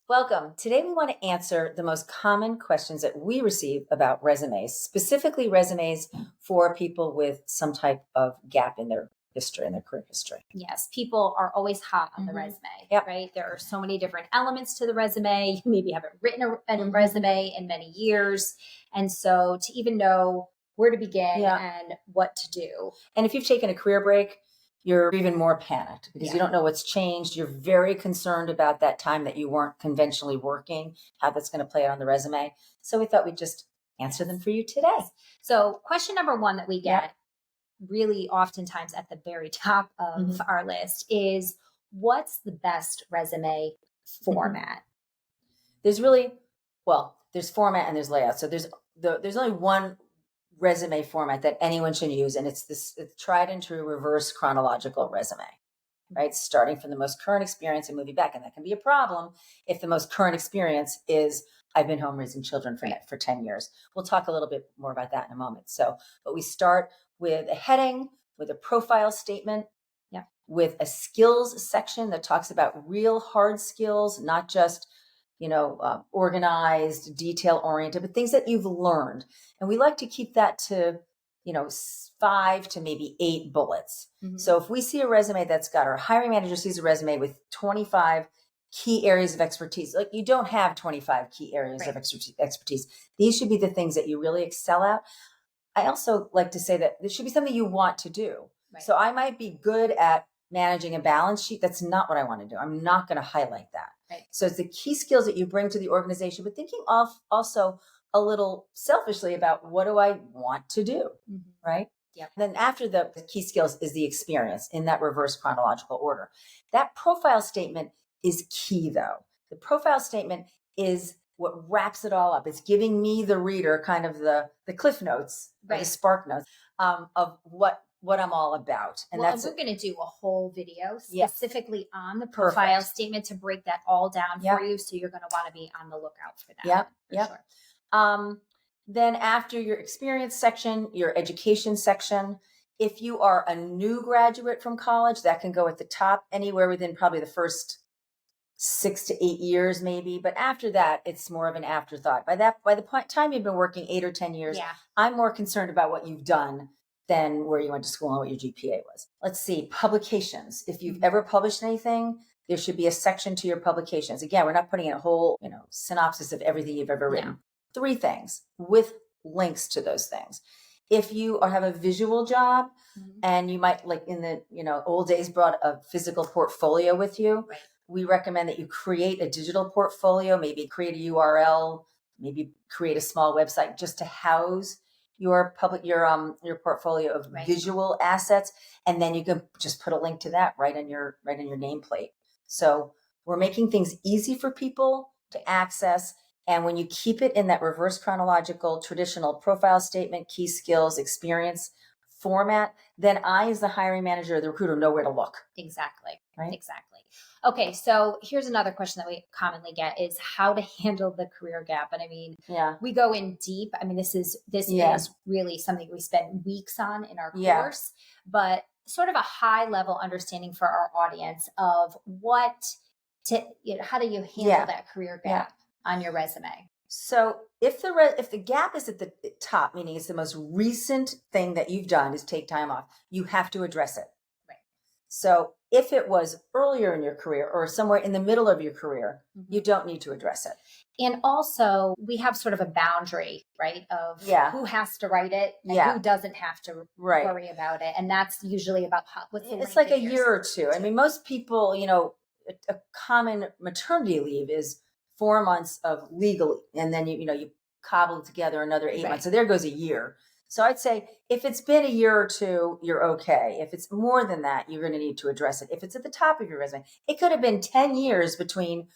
Welcome. Today we want to answer the most common questions that we receive about resumes, specifically resumes for people with some type of gap in their history, in their career history. Yes, people are always hot on the resume, Yep. right? There are so many different elements to the resume. You maybe haven't written a resume in many years. And so to even know where to begin and what to do. And if you've taken a career break, you're even more panicked because you don't know what's changed. You're very concerned about that time that you weren't conventionally working, how that's going to play out on the resume. So we thought we'd just answer them for you today. So question number one that we get really oftentimes at the very top of our list is, what's the best resume format? There's there's format and there's layout. So there's only one resume format that anyone should use, and it's tried and true reverse chronological resume, right? Starting from the most current experience and moving back. And that can be a problem if the most current experience is I've been home raising children for 10 years. We'll talk a little bit more about that in a moment. But we start with a heading, with a profile statement, with a skills section that talks about real hard skills, not just organized, detail oriented, but things that you've learned. And we like to keep that to, 5 to maybe 8 bullets. So if we see a resume that's got, our hiring manager sees a resume with 25 key areas of expertise, like you don't have 25 key areas of expertise. These should be the things that you really excel at. I also like to say that this should be something you want to do. So I might be good at managing a balance sheet. That's not what I want to do. I'm not going to highlight that. So it's the key skills that you bring to the organization, but thinking of also a little selfishly about what do I want to do, right? Then after the key skills is the experience in that reverse chronological order. That profile statement is key though. The profile statement is what wraps it all up. It's giving me, the reader, kind of the cliff notes, the spark notes of what I'm all about. And we're going to do a whole video specifically on the profile statement to break that all down for you. So you're going to want to be on the lookout for that. Sure. Then after your experience section, your education section, if you are a new graduate from college, that can go at the top, anywhere within probably the first 6 to 8 years maybe. But after that, it's more of an afterthought. By the time you've been working 8 or 10 years, I'm more concerned about what you've done than where you went to school and what your GPA was. Let's see, publications. If you've ever published anything, there should be a section to your publications. Again, we're not putting in a whole, synopsis of everything you've ever written. 3 things with links to those things. If you have a visual job and you might, like in the, old days, brought a physical portfolio with you, we recommend that you create a digital portfolio, maybe create a URL, maybe create a small website just to house your portfolio of visual assets, and then you can just put a link to that right on your nameplate. So we're making things easy for people to access, and when you keep it in that reverse chronological traditional profile statement, key skills, experience format, then I, as the hiring manager or the recruiter, know where to look. Exactly. Exactly. Okay, so here's another question that we commonly get is how to handle the career gap. And I mean, we go in deep. I mean, this is really something we spend weeks on in our course, but sort of a high level understanding for our audience of how do you handle that career gap on your resume? So if the gap is at the top, meaning it's the most recent thing that you've done is take time off, you have to address it. So if it was earlier in your career or somewhere in the middle of your career, you don't need to address it. And also we have sort of a boundary, right? Of who has to write it and who doesn't have to worry about it. And that's usually about it's like a year or two. I mean, most people, a common maternity leave is 4 months of legal, and then you cobble together another 8 months. So there goes a year. So I'd say if it's been a year or two, you're okay. If it's more than that, you're going to need to address it. If it's at the top of your resume, it could have been 10 years between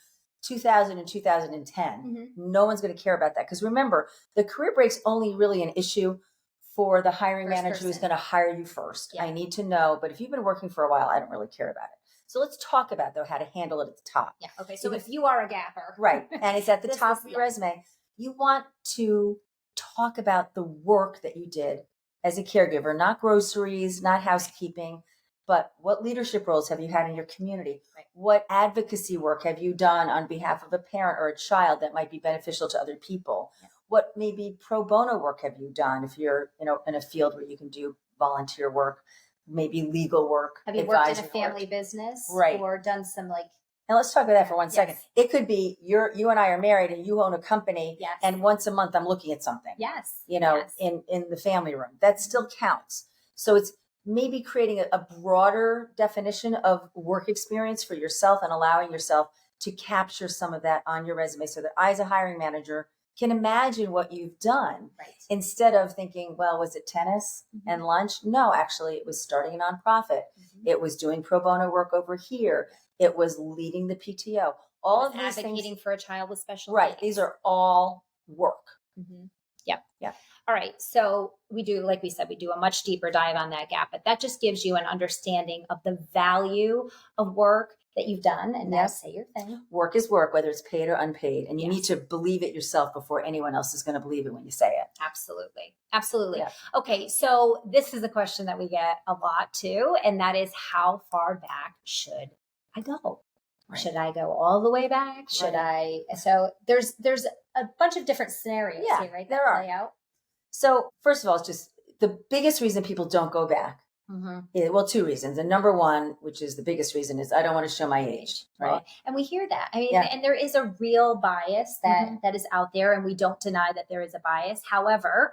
2000 and 2010. No one's going to care about that. Because remember, the career break's only really an issue for the hiring manager who's going to hire you first. I need to know. But if you've been working for a while, I don't really care about it. So let's talk about, though, how to handle it at the top. Okay. So if you are a gapper. And it's at the top of your resume, you want to talk about the work that you did as a caregiver, not groceries, not housekeeping, but what leadership roles have you had in your community? Right. What advocacy work have you done on behalf of a parent or a child that might be beneficial to other people? Yeah. What maybe pro bono work have you done if you're, in a field where you can do volunteer work, maybe legal work? Have you worked in a family business? Right. Or done some and let's talk about that for 1 second. It could be you and I are married and you own a company. Yes. And once a month I'm looking at something. Yes. In the family room. That still counts. So it's maybe creating a broader definition of work experience for yourself and allowing yourself to capture some of that on your resume so that I, as a hiring manager, can imagine what you've done instead of thinking, well, was it tennis and lunch? No, actually, it was starting a nonprofit. It was doing pro bono work over here. It was leading the PTO. All of these advocating for a child with special needs. needs. These are all work. Yep. Yeah. All right. So we do, like we said, we do a much deeper dive on that gap, but that just gives you an understanding of the value of work that you've done. And now say your thing. Work is work, whether it's paid or unpaid. And you need to believe it yourself before anyone else is going to believe it when you say it. Absolutely. Absolutely. Yeah. Okay. So this is a question that we get a lot too. And that is, how far back should I go? Right. Should I go all the way back? Should I? So there's a bunch of different scenarios here, right? There are. Play out. So first of all, it's just the biggest reason people don't go back. Well, two reasons. And number one, which is the biggest reason, is I don't want to show my age. Right. Well, and we hear that. I mean, and there is a real bias that is out there, and we don't deny that there is a bias. However,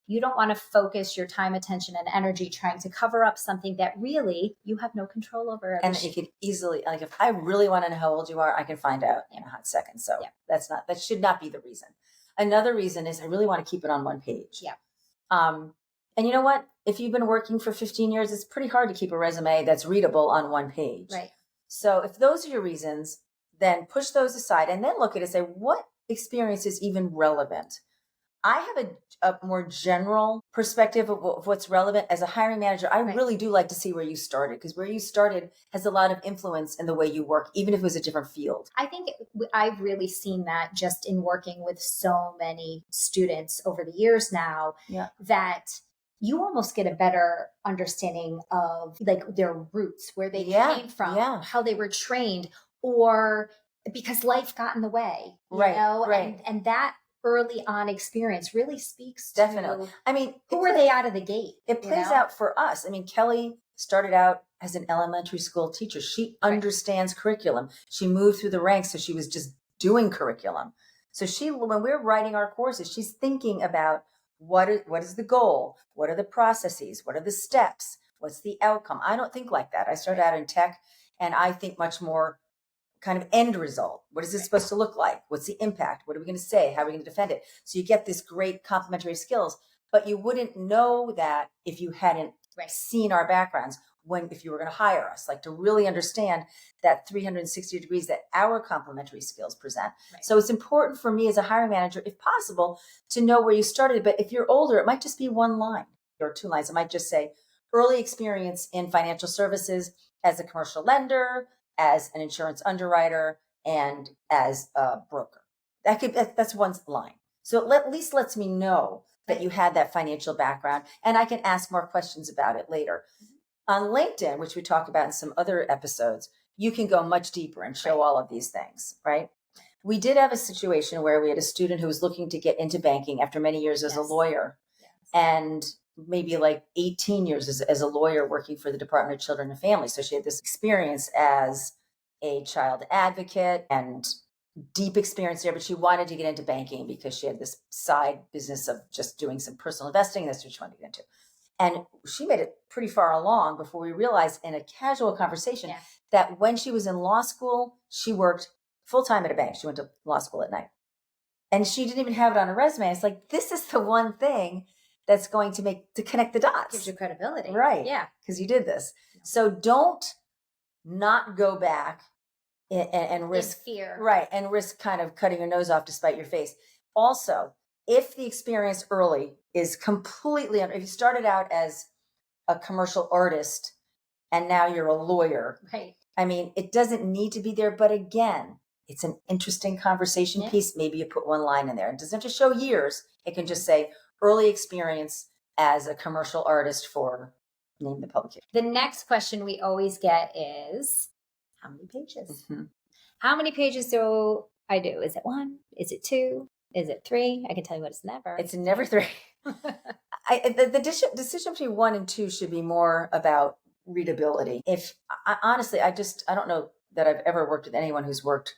you don't want to focus your time, attention, and energy trying to cover up something that really you have no control over. And you could easily, like, if I really want to know how old you are, I can find out in a hot second. So that should not be the reason. Another reason is I really want to keep it on one page. Yeah. And you know what? If you've been working for 15 years, it's pretty hard to keep a resume that's readable on one page. Right. So if those are your reasons, then push those aside and then look at it and say, what experience is even relevant? I have a more general perspective of what's relevant. As a hiring manager, I really do like to see where you started, because where you started has a lot of influence in the way you work, even if it was a different field. I think I've really seen that just in working with so many students over the years now, that you almost get a better understanding of like their roots, where they came from, how they were trained, or because life got in the way, you know? And that early on experience really speaks to, I mean, who were they out of the gate? It plays out for us. I mean, Kelley started out as an elementary school teacher. She understands curriculum. She moved through the ranks, so she was just doing curriculum. So when we're writing our courses, she's thinking about what is the goal? What are the processes? What are the steps? What's the outcome? I don't think like that. I started out in tech, and I think much more kind of end result. What is this supposed to look like? What's the impact? What are we going to say? How are we going to defend it? So you get this great complementary skills, but you wouldn't know that if you hadn't seen our backgrounds, if you were going to hire us, like to really understand that 360 degrees that our complementary skills present. So it's important for me as a hiring manager, if possible, to know where you started. But if you're older, it might just be one line or two lines. It might just say early experience in financial services as a commercial lender, as an insurance underwriter, and as a broker. That's one line. So at least lets me know that you had that financial background, and I can ask more questions about it later. On LinkedIn, which we talk about in some other episodes, you can go much deeper and show all of these things, right? We did have a situation where we had a student who was looking to get into banking after many years as a lawyer, and maybe like 18 years as a lawyer working for the Department of Children and Families. So she had this experience as a child advocate and deep experience there, but she wanted to get into banking because she had this side business of just doing some personal investing. That's what she wanted to get into. And she made it pretty far along before we realized in a casual conversation that when she was in law school, she worked full-time at a bank. She went to law school at night. And she didn't even have it on her resume. It's like, this is the one thing that's going to connect the dots. Gives you credibility. Right. Yeah. Because you did this. So don't not go back and risk fear. Right. And risk kind of cutting your nose off to spite your face. Also, if the experience early is completely, if you started out as a commercial artist and now you're a lawyer, right? I mean, it doesn't need to be there, but again, it's an interesting conversation piece. Maybe you put one line in there. It doesn't have to show years. It can just say early experience as a commercial artist for name the publication. The next question we always get is, how many pages? Mm-hmm. How many pages do I do? Is it 1? Is it 2? Is it 3? I can tell you what it's never. It's never 3. The decision between 1 and 2 should be more about readability. Honestly, I don't know that I've ever worked with anyone who's worked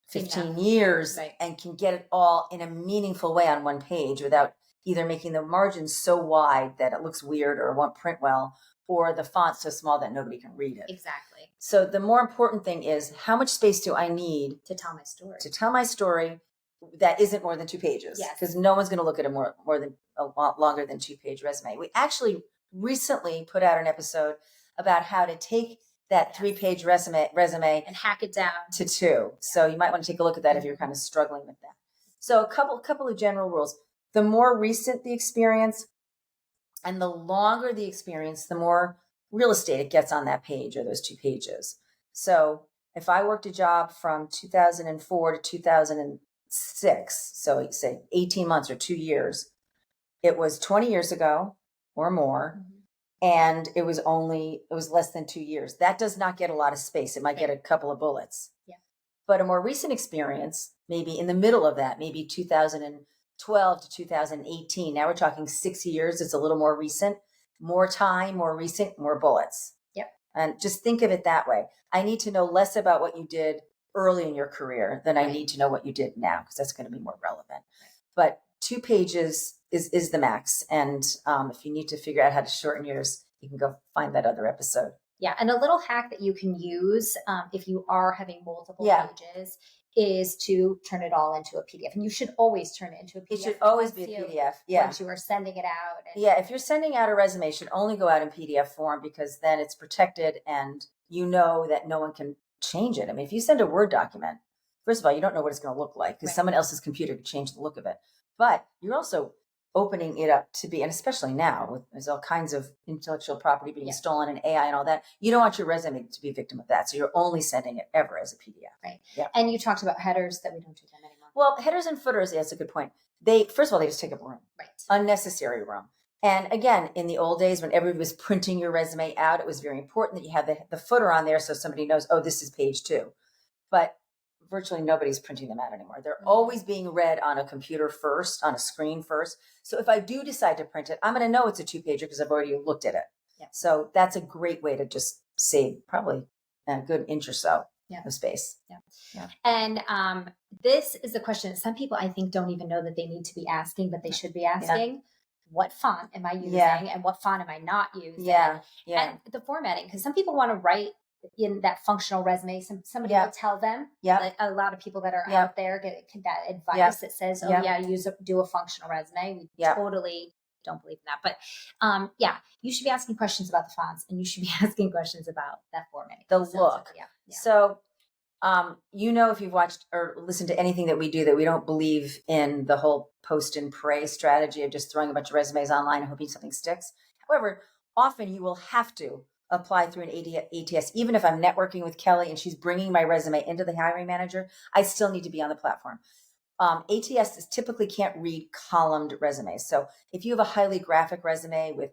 15 years and can get it all in a meaningful way on one page without either making the margins so wide that it looks weird or won't print well, or the font so small that nobody can read it. Exactly. So the more important thing is, how much space do I need to tell my story? To tell my story that isn't more than 2 pages. Yes. Because no one's going to look at a longer than 2-page resume. We actually recently put out an episode about how to take that 3-page resume and hack it down to 2. Yeah. So you might want to take a look at that if you're kind of struggling with that. So a couple of general rules. The more recent the experience and the longer the experience, the more real estate it gets on that page or those 2 pages. So if I worked a job from 2004 to 2006, so say 18 months or 2 years, it was 20 years ago or more. Mm-hmm. And it was less than 2 years. That does not get a lot of space. It might get a couple of bullets. Yeah. But a more recent experience, maybe in the middle of that, maybe 2012 to 2018. Now we're talking 6 years. It's a little more recent, more time, more recent, more bullets. Yep. And just think of it that way. I need to know less about what you did early in your career than I need to know what you did now, because that's going to be more relevant. Right. But 2 pages is the max. And if you need to figure out how to shorten yours, you can go find that other episode. Yeah. And a little hack that you can use if you are having multiple pages is to turn it all into a PDF. And you should always turn it into a PDF. It should always be a PDF. Yeah. Once you are sending it out. If you're sending out a resume, it should only go out in PDF form, because then it's protected and you know that no one can change it. I mean, if you send a Word document, first of all, you don't know what it's going to look like, because someone else's computer could change the look of it. But you're also opening it up to be, and especially now, there's all kinds of intellectual property being stolen and AI and all that. You don't want your resume to be a victim of that. So you're only sending it ever as a PDF. Right. Yeah. And you talked about headers, that we don't do them anymore. Well, headers and footers, that's a good point. First of all, they just take up room. Right. Unnecessary room. And again, in the old days when everybody was printing your resume out, it was very important that you have the footer on there so somebody knows, oh, this is page 2. But virtually nobody's printing them out anymore. They're always being read on a computer first, on a screen first. So if I do decide to print it, I'm going to know it's a 2-pager because I've already looked at it. Yeah. So that's a great way to just save probably a good inch or so of space. Yeah. Yeah. And this is the question that some people, I think, don't even know that they need to be asking, but they should be asking. Yeah. What font am I using and what font am I not using? Yeah. And the formatting, because some people want to write in that functional resume. Somebody will tell them. Yeah. Like a lot of people that are out there get that advice that says, do a functional resume. We totally don't believe in that. But you should be asking questions about the fonts, and you should be asking questions about that formatting. The look. Yeah. So, if you've watched or listened to anything that we do, that we don't believe in the whole post and pray strategy of just throwing a bunch of resumes online and hoping something sticks. However, often you will have to apply through an ATS. Even if I'm networking with Kelley and she's bringing my resume into the hiring manager, I still need to be on the platform. ATS typically can't read columned resumes. So if you have a highly graphic resume with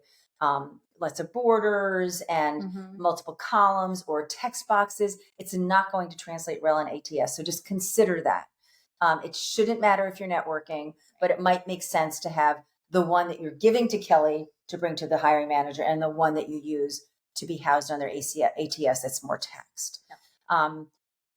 lots of borders and multiple columns or text boxes, it's not going to translate well in ATS. So just consider that. It shouldn't matter if you're networking, but it might make sense to have the one that you're giving to Kelley to bring to the hiring manager and the one that you use to be housed on their ATS that's more text. Yeah.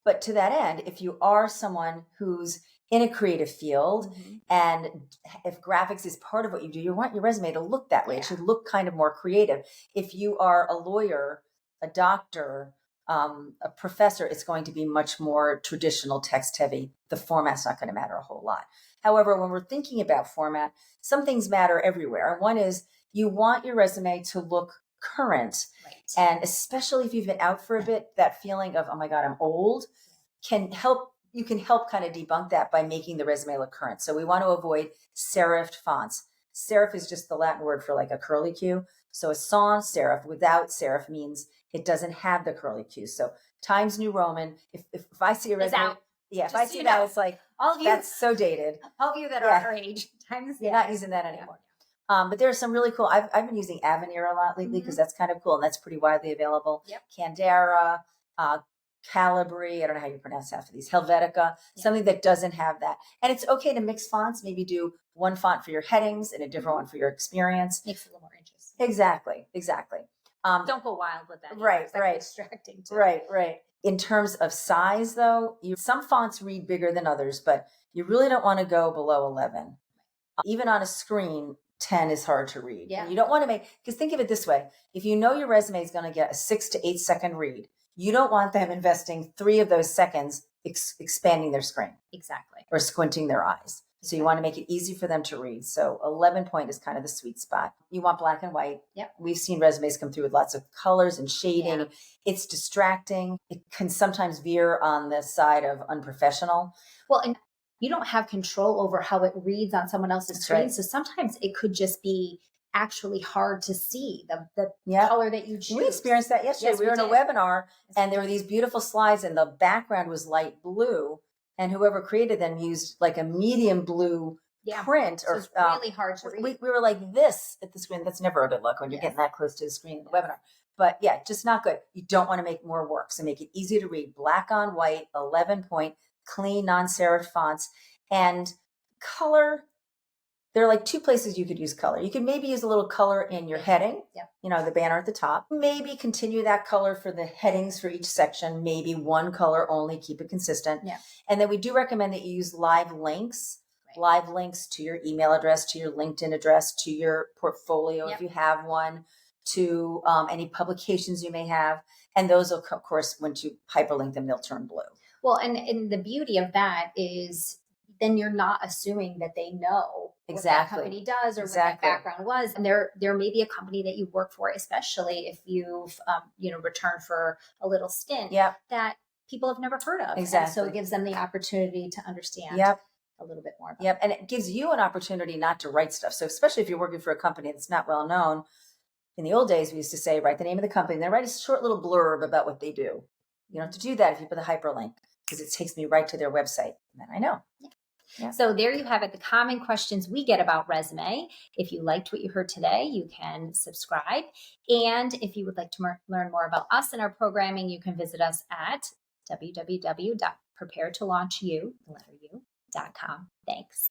But to that end, if you are someone who's in a creative field and if graphics is part of what you do, you want your resume to look that way. It should look kind of more creative. If you are a lawyer, a doctor, a professor, it's going to be much more traditional text heavy. The format's not going to matter a whole lot. However, when we're thinking about format, some things matter everywhere. One is you want your resume to look current. Right. And especially if you've been out for a bit, that feeling of, oh my God, I'm old, you can help kind of debunk that by making the resume look current. So we want to avoid serifed fonts. Serif is just the Latin word for like a curly Q. So a sans serif without serif means it doesn't have the curly Q. So Times New Roman, if I see a resume, if I see that, it's like, all of you, that's so dated. All of you that are our age, Times, you're not using that anymore. But there's some really cool, I've been using Avenir a lot lately because that's kind of cool and that's pretty widely available. Yep. Candera, Calibri, I don't know how you pronounce half of these, Helvetica, something that doesn't have that. And it's okay to mix fonts, maybe do one font for your headings and a different one for your experience. Makes it a little more interesting. Exactly. Don't go wild with that. Right. Distracting too. Right. In terms of size though, some fonts read bigger than others, but you really don't want to go below 11. Even on a screen, 10 is hard to read. Yeah. And you don't want to make, because think of it this way. If you know your resume is going to get a 6 to 8 second read, you don't want them investing 3 of those seconds expanding their screen. Exactly. Or squinting their eyes. So you want to make it easy for them to read. So 11 point is kind of the sweet spot. You want black and white. Yep. We've seen resumes come through with lots of colors and shading. Yeah. It's distracting. It can sometimes veer on the side of unprofessional. Well, and you don't have control over how it reads on someone else's screen. Right. So sometimes it could just be actually hard to see the color that you choose. We experienced that yesterday. Yes, we were in a webinar and there were these beautiful slides and the background was light blue. And whoever created them used like a medium blue print. So it's really hard to read. We were like this at the screen. That's never a good look when you're getting that close to the screen in the webinar. But yeah, just not good. You don't want to make more work. So make it easy to read. Black on white, 11 point, clean, non-serif fonts. And color, there are like 2 places you could use color. You could maybe use a little color in your heading, the banner at the top. Maybe continue that color for the headings for each section. Maybe one color only, keep it consistent. Yeah. And then we do recommend that you use live links to your email address, to your LinkedIn address, to your portfolio if you have one, to any publications you may have. And those will, of course, once you hyperlink them, they'll turn blue. Well, and the beauty of that is then you're not assuming that they know what that company does or what that background was. And there may be a company that you work for, especially if you've, returned for a little stint that people have never heard of. Exactly. And so it gives them the opportunity to understand a little bit more about it. And it gives you an opportunity not to write stuff. So especially if you're working for a company that's not well known, in the old days, we used to say, write the name of the company and then write a short little blurb about what they do. You don't have to do that if you put a hyperlink because it takes me right to their website. And then I know. Yeah. So there you have it, the common questions we get about resume. If you liked what you heard today, you can subscribe. And if you would like to learn more about us and our programming, you can visit us at www.preparetolaunchu.com. Thanks.